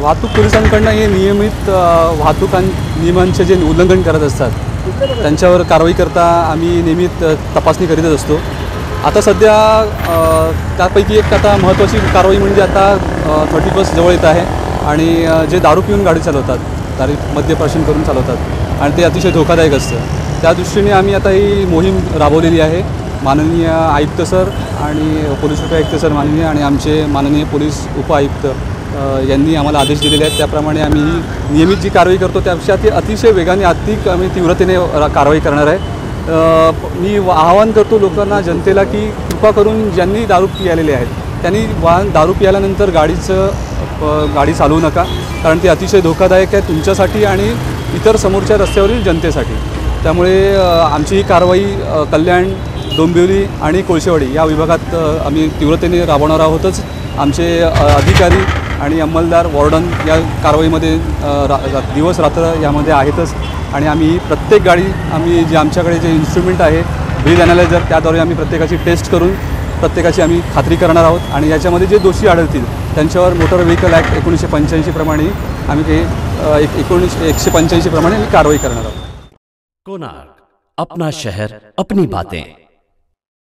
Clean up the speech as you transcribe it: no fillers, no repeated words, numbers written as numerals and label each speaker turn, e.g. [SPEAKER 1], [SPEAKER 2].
[SPEAKER 1] वाहतूक पोलिसांकडनं हे नियमित वाहतूक नियमांचे जे उल्लंघन करत असतात त्यांच्यावर कारवाई करता आम्ही नियमित तपासणी करीतच असतो। आता सध्या त्यापैकी एक आता महत्त्वाची कारवाई म्हणजे आता 31 जवळ येत आहे आणि जे दारू पिऊन गाडी चालवतात, मद्यप्राशन करून चालवतात आणि ते अतिशय धोकादायक असतं। त्या दृष्टीने आम्ही आता ही मोहीम राबवलेली आहे। माननीय आयुक्त सर आणि पोलीस उपायुक्त सर माननीय आणि आमचे माननीय पोलीस उपायुक्त यांनी आम्हाला आदेश दिलेले आहेत। त्याप्रमाणे आम्ही ही नियमित जी कारवाई करतो त्यापेक्षा ती अतिशय वेगाने अधिक आम्ही तीव्रतेने कारवाई करणार आहे। मी आवाहन करतो लोकांना, जनतेला की कृपा करून ज्यांनी दारू पिलेले आहेत त्यांनी दारू पिल्यानंतर गाडी चालवू नका, कारण ती अतिशय धोकादायक आहे तुमच्यासाठी आणि इतर समोरच्या रस्त्यावरील जनतेसाठी। त्यामुळे आमची ही कारवाई कल्याण, डोंबिवली आणि कोळशेवाडी या विभागात आम्ही तीव्रतेने राबवणार आहोतच। आमचे अधिकारी आणि अंमलदार, वॉर्डन या कारवाईमध्ये दिवस रात्र यामध्ये आहेतच आणि आम्ही प्रत्येक गाडी आम्ही जे आमच्याकडे जे इन्स्ट्रुमेंट आहे व्हील ॲनालायझर त्याद्वारे आम्ही प्रत्येकाची टेस्ट करून प्रत्येकाची आम्ही खात्री करणार आहोत आणि याच्यामध्ये जे दोषी आढळतील त्यांच्यावर मोटर व्हेकल ॲक्ट 1985 प्रमाणे आम्ही ते 185 प्रमाणे आम्ही कारवाई करणार आहोत।
[SPEAKER 2] कोणार्क, अपना शहर अपनी बातें।